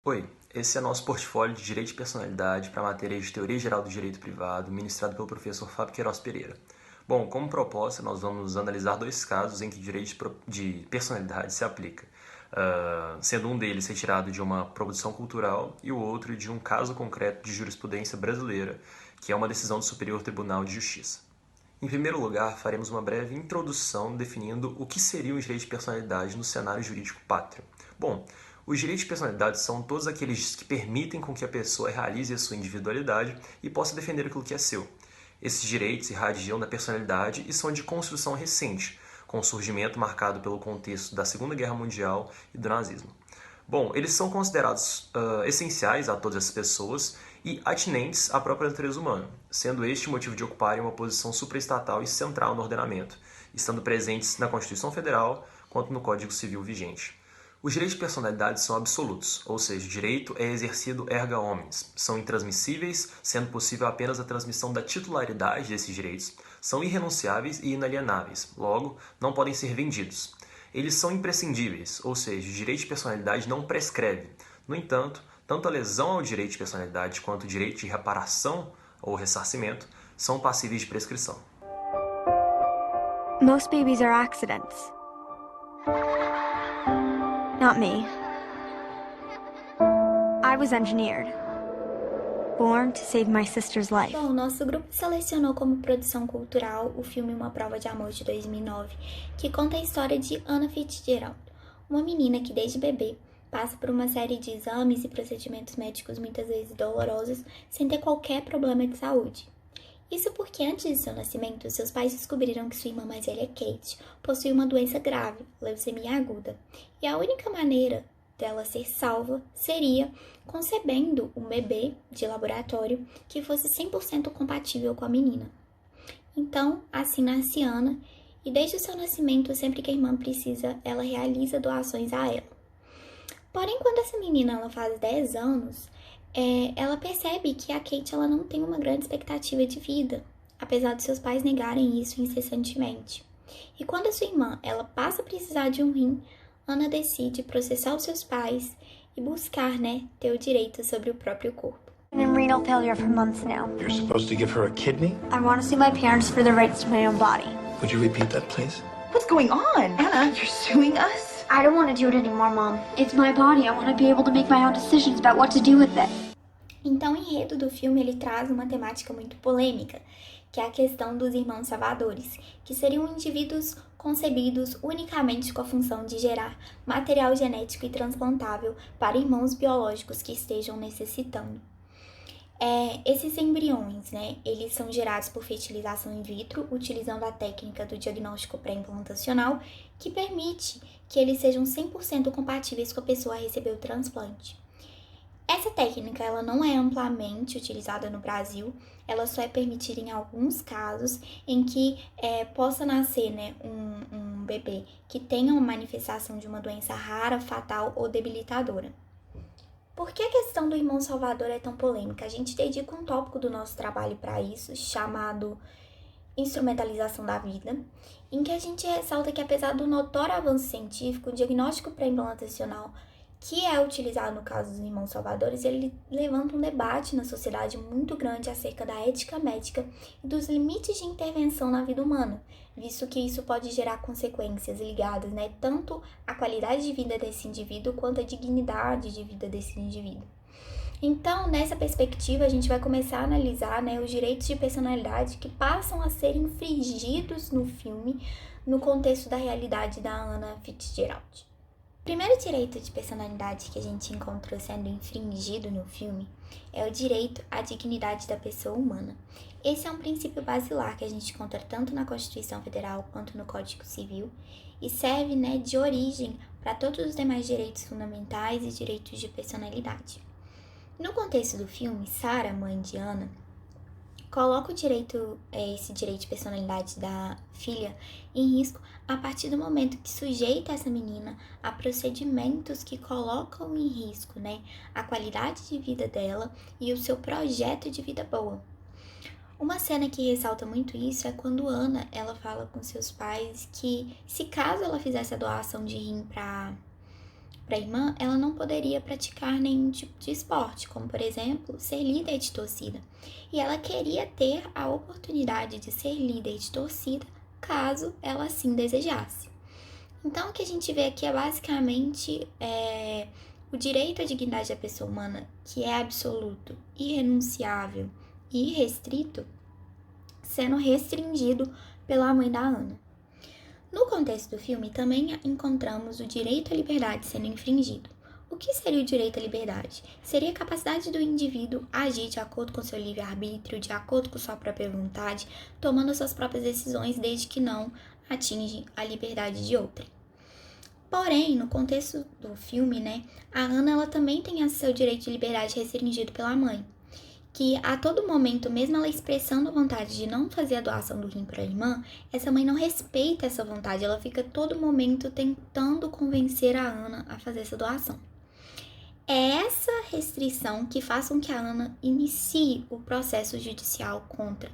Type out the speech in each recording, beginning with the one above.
Oi, esse é nosso portfólio de Direito de Personalidade para a matéria de Teoria Geral do Direito Privado, ministrado pelo professor Fábio Queiroz Pereira. Bom, como proposta, nós vamos analisar dois casos em que direito de personalidade se aplica, sendo um deles retirado de uma produção cultural e o outro de um caso concreto de jurisprudência brasileira, que é uma decisão do Superior Tribunal de Justiça. Em primeiro lugar, faremos uma breve introdução definindo o que seria o direito de personalidade no cenário jurídico pátrio. Bom, os direitos de personalidade são todos aqueles que permitem com que a pessoa realize a sua individualidade e possa defender aquilo que é seu. Esses direitos irradiam da personalidade e são de construção recente, com o surgimento marcado pelo contexto da Segunda Guerra Mundial e do nazismo. Bom, eles são considerados essenciais a todas as pessoas e atinentes à própria natureza humana, sendo este o motivo de ocuparem uma posição supraestatal e central no ordenamento, estando presentes na Constituição Federal quanto no Código Civil vigente. Os direitos de personalidade são absolutos, ou seja, o direito é exercido erga omnes, são intransmissíveis, sendo possível apenas a transmissão da titularidade desses direitos, são irrenunciáveis e inalienáveis, logo, não podem ser vendidos. Eles são imprescindíveis, ou seja, o direito de personalidade não prescreve. No entanto, tanto a lesão ao direito de personalidade quanto o direito de reparação ou ressarcimento são passíveis de prescrição. Most babies are accidents. Not me. I was engineered. Born to save my sister's life. Bom, nosso grupo selecionou como produção cultural o filme Uma Prova de Amor de 2009, que conta a história de Anna Fitzgerald, uma menina que desde bebê passa por uma série de exames e procedimentos médicos muitas vezes dolorosos sem ter qualquer problema de saúde. Isso porque antes de seu nascimento, seus pais descobriram que sua irmã mais velha, Kate, possuía uma doença grave, leucemia aguda, e a única maneira dela ser salva seria concebendo um bebê de laboratório que fosse 100% compatível com a menina. Então, assim nasce Ana, e desde o seu nascimento, sempre que a irmã precisa, ela realiza doações a ela. Porém, quando essa menina ela faz 10 anos, ela percebe que a Kate ela não tem uma grande expectativa de vida, apesar de seus pais negarem isso incessantemente. E quando a sua irmã ela passa a precisar de um rim, Ana decide processar os seus pais e buscar, ter o direito sobre o próprio corpo. I'm in renal failure for months now. You're supposed to give her a kidney? I want to see my parents for the rights to my own body. Would you repeat that, please? What's going on? Anna, you're suing us? I don't want to do it anymore, Mom. It's my body. I want to be able to make my own decisions about what to do with it. Então, o enredo do filme ele traz uma temática muito polêmica, que é a questão dos irmãos salvadores, que seriam indivíduos concebidos unicamente com a função de gerar material genético e transplantável para irmãos biológicos que estejam necessitando. Esses embriões, eles são gerados por fertilização in vitro, utilizando a técnica do diagnóstico pré-implantacional, que permite que eles sejam 100% compatíveis com a pessoa a receber o transplante. Essa técnica ela não é amplamente utilizada no Brasil, ela só é permitida em alguns casos em que possa nascer um bebê que tenha uma manifestação de uma doença rara, fatal ou debilitadora. Por que a questão do irmão salvador é tão polêmica? A gente dedica um tópico do nosso trabalho para isso, chamado Instrumentalização da Vida, em que a gente ressalta que apesar do notório avanço científico, o diagnóstico pré-implantacional que é utilizado no caso dos irmãos salvadores, ele levanta um debate na sociedade muito grande acerca da ética médica e dos limites de intervenção na vida humana, visto que isso pode gerar consequências ligadas, tanto à qualidade de vida desse indivíduo quanto à dignidade de vida desse indivíduo. Então, nessa perspectiva, a gente vai começar a analisar os direitos de personalidade que passam a ser infringidos no filme no contexto da realidade da Anna Fitzgerald. O primeiro direito de personalidade que a gente encontrou sendo infringido no filme é o direito à dignidade da pessoa humana. Esse é um princípio basilar que a gente encontra tanto na Constituição Federal quanto no Código Civil e serve de origem para todos os demais direitos fundamentais e direitos de personalidade. No contexto do filme, Sarah, mãe de Ana, coloca esse direito de personalidade da filha em risco a partir do momento que sujeita essa menina a procedimentos que colocam em risco, a qualidade de vida dela e o seu projeto de vida boa. Uma cena que ressalta muito isso é quando Ana, ela fala com seus pais que se caso ela fizesse a doação de rim para para a irmã, ela não poderia praticar nenhum tipo de esporte, como, por exemplo, ser líder de torcida. E ela queria ter a oportunidade de ser líder de torcida, caso ela assim desejasse. Então, o que a gente vê aqui é basicamente o direito à dignidade da pessoa humana, que é absoluto, irrenunciável e irrestrito, sendo restringido pela mãe da Ana. No contexto do filme, também encontramos o direito à liberdade sendo infringido. O que seria o direito à liberdade? Seria a capacidade do indivíduo agir de acordo com seu livre-arbítrio, de acordo com sua própria vontade, tomando suas próprias decisões, desde que não atinge a liberdade de outrem. Porém, no contexto do filme, a Ana ela também tem seu direito de liberdade restringido pela mãe, que a todo momento, mesmo ela expressando a vontade de não fazer a doação do rim para a irmã, essa mãe não respeita essa vontade, ela fica a todo momento tentando convencer a Ana a fazer essa doação. É essa restrição que faz com que a Ana inicie o processo judicial contra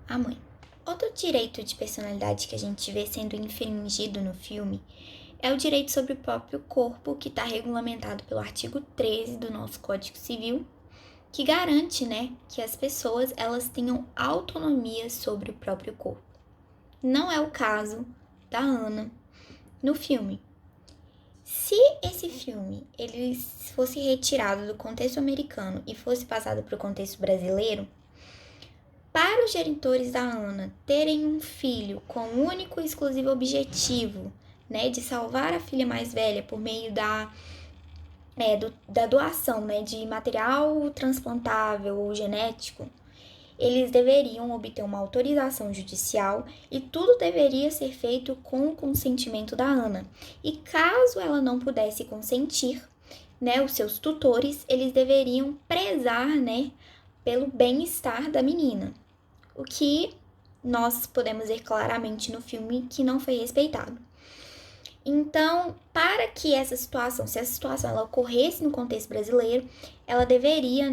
a mãe. Outro direito de personalidade que a gente vê sendo infringido no filme é o direito sobre o próprio corpo, que está regulamentado pelo artigo 13 do nosso Código Civil, que garante, que as pessoas elas tenham autonomia sobre o próprio corpo. Não é o caso da Ana no filme. Se esse filme ele fosse retirado do contexto americano e fosse passado para o contexto brasileiro, para os genitores da Ana terem um filho com o único e exclusivo objetivo, de salvar a filha mais velha por meio da doação, de material transplantável ou genético, eles deveriam obter uma autorização judicial e tudo deveria ser feito com o consentimento da Ana. E caso ela não pudesse consentir, os seus tutores, eles deveriam prezar, pelo bem-estar da menina. O que nós podemos ver claramente no filme que não foi respeitado. Então, para que se essa situação ela ocorresse no contexto brasileiro, ela deveria,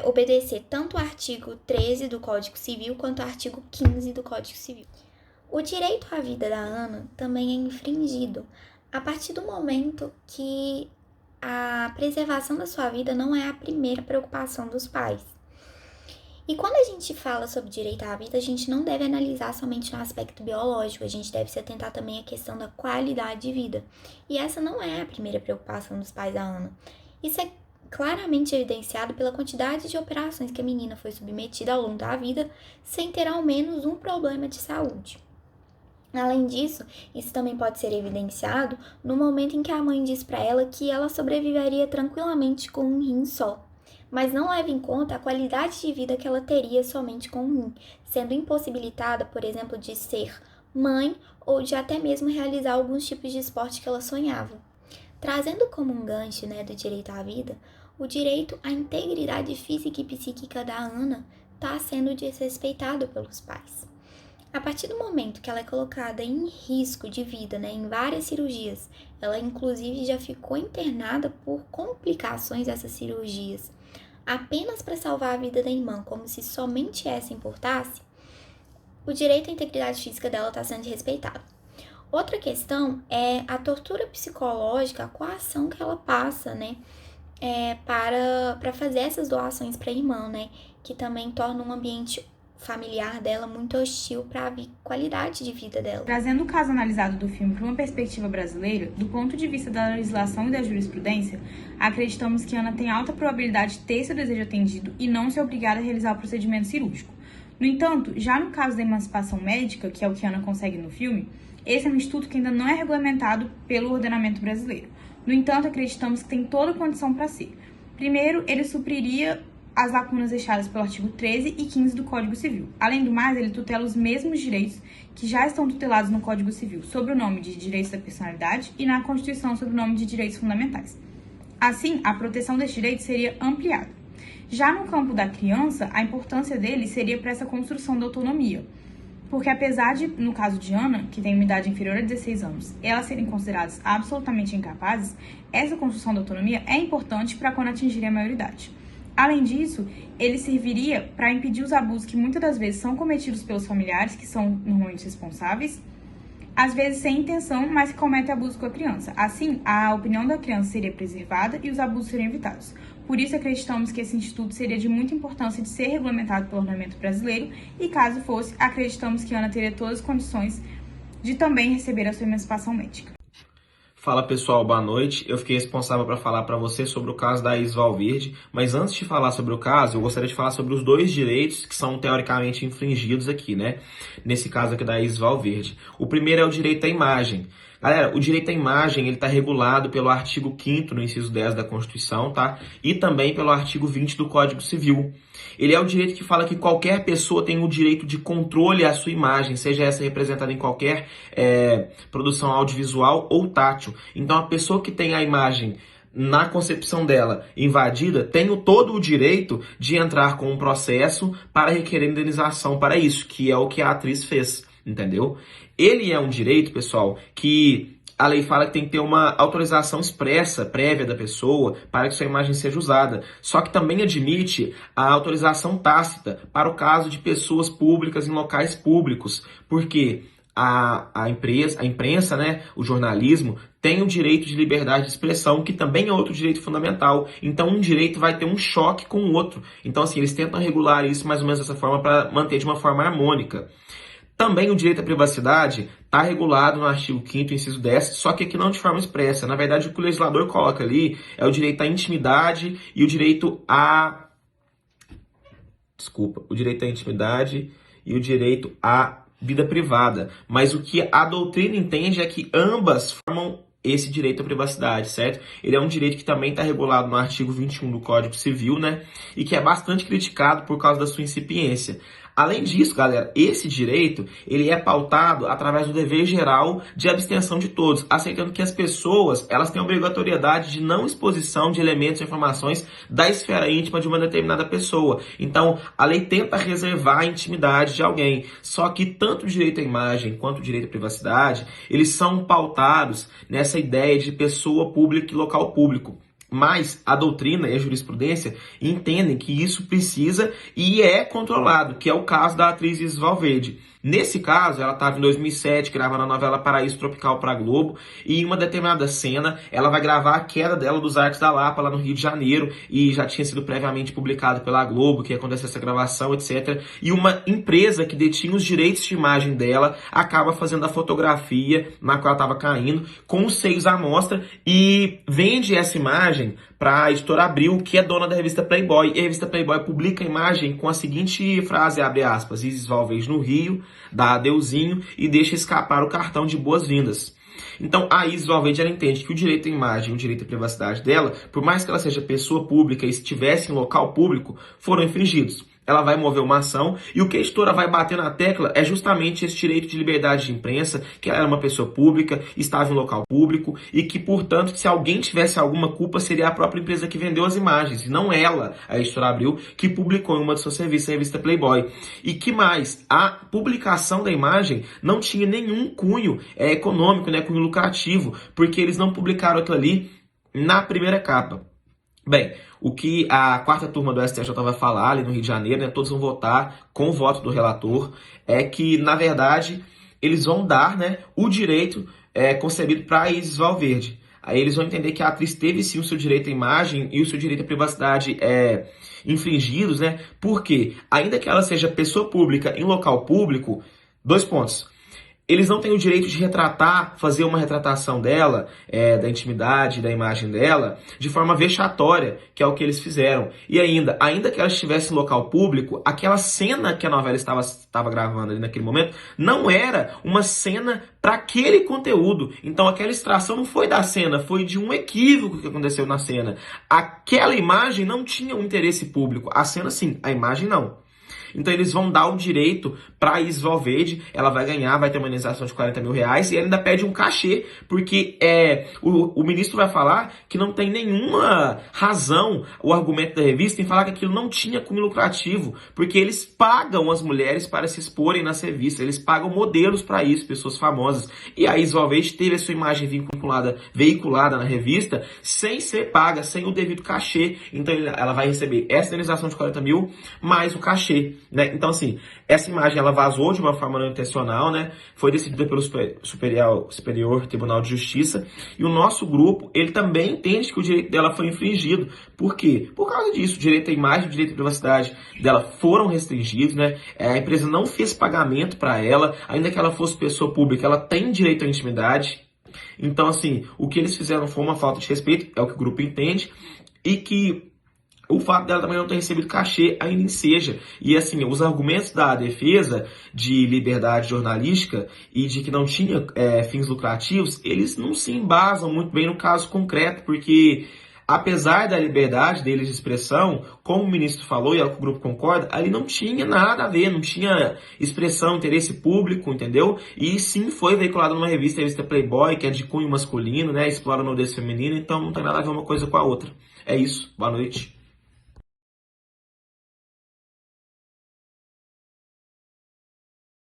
obedecer tanto o artigo 13 do Código Civil quanto o artigo 15 do Código Civil. O direito à vida da Ana também é infringido a partir do momento que a preservação da sua vida não é a primeira preocupação dos pais. E quando a gente fala sobre direito à vida, a gente não deve analisar somente no aspecto biológico, a gente deve se atentar também à questão da qualidade de vida. E essa não é a primeira preocupação dos pais da Ana. Isso é claramente evidenciado pela quantidade de operações que a menina foi submetida ao longo da vida, sem ter ao menos um problema de saúde. Além disso, isso também pode ser evidenciado no momento em que a mãe diz para ela que ela sobreviveria tranquilamente com um rim só, mas não leva em conta a qualidade de vida que ela teria somente com um rim, sendo impossibilitada, por exemplo, de ser mãe ou de até mesmo realizar alguns tipos de esporte que ela sonhava. Trazendo como um gancho do direito à vida, o direito à integridade física e psíquica da Ana está sendo desrespeitado pelos pais. A partir do momento que ela é colocada em risco de vida, em várias cirurgias, ela inclusive já ficou internada por complicações dessas cirurgias, apenas para salvar a vida da irmã, como se somente essa importasse, o direito à integridade física dela está sendo desrespeitado. Outra questão é a tortura psicológica, a coação que ela passa, para fazer essas doações para a irmã, que também torna um ambiente familiar dela muito hostil para a qualidade de vida dela. Trazendo o caso analisado do filme para uma perspectiva brasileira, do ponto de vista da legislação e da jurisprudência, acreditamos que Ana tem alta probabilidade de ter seu desejo atendido e não ser obrigada a realizar o procedimento cirúrgico. No entanto, já no caso da emancipação médica, que é o que Ana consegue no filme, esse é um instituto que ainda não é regulamentado pelo ordenamento brasileiro. No entanto, acreditamos que tem toda a condição para ser. Primeiro, ele supriria as lacunas deixadas pelo artigo 13 e 15 do Código Civil. Além do mais, ele tutela os mesmos direitos que já estão tutelados no Código Civil, sob o nome de direitos da personalidade e na Constituição sob o nome de direitos fundamentais. Assim, a proteção desses direitos seria ampliada. Já no campo da criança, a importância dele seria para essa construção da autonomia, porque apesar de, no caso de Ana, que tem uma idade inferior a 16 anos, elas serem consideradas absolutamente incapazes, essa construção da autonomia é importante para quando atingirem a maioridade. Além disso, ele serviria para impedir os abusos que muitas das vezes são cometidos pelos familiares, que são normalmente responsáveis, às vezes sem intenção, mas que cometem abuso com a criança. Assim, a opinião da criança seria preservada e os abusos seriam evitados. Por isso, acreditamos que esse instituto seria de muita importância de ser regulamentado pelo ordenamento brasileiro e, caso fosse, acreditamos que Ana teria todas as condições de também receber a sua emancipação médica. Fala pessoal, boa noite. Eu fiquei responsável para falar para você sobre o caso da Isis Valverde, mas antes de falar sobre o caso, eu gostaria de falar sobre os dois direitos que são teoricamente infringidos aqui, né? Nesse caso aqui da Isis Valverde. O primeiro é o direito à imagem. Galera, o direito à imagem ele está regulado pelo artigo 5º no inciso 10 da Constituição, tá? E também pelo artigo 20 do Código Civil. Ele é o direito que fala que qualquer pessoa tem o direito de controle à sua imagem, seja essa representada em qualquer produção audiovisual ou tátil. Então, a pessoa que tem a imagem na concepção dela invadida, tem todo o direito de entrar com um processo para requerer indenização para isso, que é o que a atriz fez, entendeu? Ele é um direito, pessoal, que a lei fala que tem que ter uma autorização expressa, prévia da pessoa, para que sua imagem seja usada. Só que também admite a autorização tácita para o caso de pessoas públicas em locais públicos, porque a imprensa, né, o jornalismo, tem o direito de liberdade de expressão, que também é outro direito fundamental. Então, um direito vai ter um choque com o outro. Então, assim, eles tentam regular isso mais ou menos dessa forma para manter de uma forma harmônica. Também o direito à privacidade está regulado no artigo 5º, inciso 10, só que aqui não de forma expressa. Na verdade, o que o legislador coloca ali é o direito à intimidade e o direito à... o direito à intimidade e o direito à vida privada. Mas o que a doutrina entende é que ambas formam esse direito à privacidade, certo? Ele é um direito que também está regulado no artigo 21 do Código Civil, né? E que é bastante criticado por causa da sua incipiência. Além disso, galera, esse direito, ele é pautado através do dever geral de abstenção de todos, aceitando que as pessoas, elas têm a obrigatoriedade de não exposição de elementos e informações da esfera íntima de uma determinada pessoa. Então, a lei tenta reservar a intimidade de alguém, só que tanto o direito à imagem quanto o direito à privacidade, eles são pautados nessa ideia de pessoa pública e local público. Mas a doutrina e a jurisprudência entendem que isso precisa e é controlado, que é o caso da atriz Isis Valverde. Nesse caso, ela estava em 2007 gravando a novela Paraíso Tropical para a Globo e em uma determinada cena ela vai gravar a queda dela dos Arcos da Lapa lá no Rio de Janeiro e já tinha sido previamente publicado pela Globo que ia acontecer essa gravação, etc. E uma empresa que detinha os direitos de imagem dela acaba fazendo a fotografia na qual ela estava caindo com os seios à mostra e vende essa imagem para a editora Abril, que é dona da revista Playboy. E a revista Playboy publica a imagem com a seguinte frase, abre aspas, Isis Valverde no Rio, dá adeuzinho e deixa escapar o cartão de boas-vindas. Então, a Isis Valverde, ela entende que o direito à imagem e o direito à privacidade dela, por mais que ela seja pessoa pública e estivesse em local público, foram infringidos. Ela vai mover uma ação e o que a editora vai bater na tecla é justamente esse direito de liberdade de imprensa, que ela era uma pessoa pública, estava em local público e que, portanto, se alguém tivesse alguma culpa, seria a própria empresa que vendeu as imagens, e não ela, a editora Abril, que publicou em uma de suas revistas, a revista Playboy. E que mais? A publicação da imagem não tinha nenhum cunho econômico, né, cunho lucrativo, porque eles não publicaram aquilo ali na primeira capa. Bem, o que a quarta turma do STJ vai falar ali no Rio de Janeiro, né, todos vão votar com o voto do relator, é que, na verdade, eles vão dar, né, o direito concebido para a Isis Valverde. Aí eles vão entender que a atriz teve sim o seu direito à imagem e o seu direito à privacidade infringidos, né, porque, ainda que ela seja pessoa pública em local público, 2 pontos. Eles não têm o direito de retratar, fazer uma retratação dela, da intimidade, da imagem dela, de forma vexatória, que é o que eles fizeram. E ainda que ela estivesse em local público, aquela cena que a novela estava gravando ali naquele momento, não era uma cena para aquele conteúdo. Então aquela extração não foi da cena, foi de um equívoco que aconteceu na cena. Aquela imagem não tinha um interesse público. A cena sim, a imagem não. Então eles vão dar o direito para a Isis Valverde, ela vai ganhar, vai ter uma indenização de R$40 mil e ela ainda pede um cachê, porque o ministro vai falar que não tem nenhuma razão, o argumento da revista, em falar que aquilo não tinha cunho lucrativo, porque eles pagam as mulheres para se exporem nas revistas, eles pagam modelos para isso, pessoas famosas, e a Isis Valverde teve a sua imagem veiculada na revista, sem ser paga, sem o devido cachê, então ela vai receber essa indenização de R$40 mil, mais o cachê. né? Então, assim, essa imagem ela vazou de uma forma não intencional, né? Foi decidida pelo Superior Tribunal de Justiça, e o nosso grupo, ele também entende que o direito dela foi infringido. Por quê? Por causa disso, o direito à imagem e o direito à privacidade dela foram restringidos, né? A empresa não fez pagamento para ela, ainda que ela fosse pessoa pública, ela tem direito à intimidade. Então, assim, o que eles fizeram foi uma falta de respeito, é o que o grupo entende, e que o fato dela também não ter recebido cachê ainda enseja. E, assim, os argumentos da defesa de liberdade jornalística e de que não tinha fins lucrativos, eles não se embasam muito bem no caso concreto, porque apesar da liberdade deles de expressão, como o ministro falou, e é o que o grupo concorda, ali não tinha nada a ver, não tinha expressão, interesse público, entendeu? E sim foi veiculado numa revista, a revista Playboy, que é de cunho masculino, né? Explora a nudez feminina, então não tem nada a ver uma coisa com a outra. É isso. Boa noite.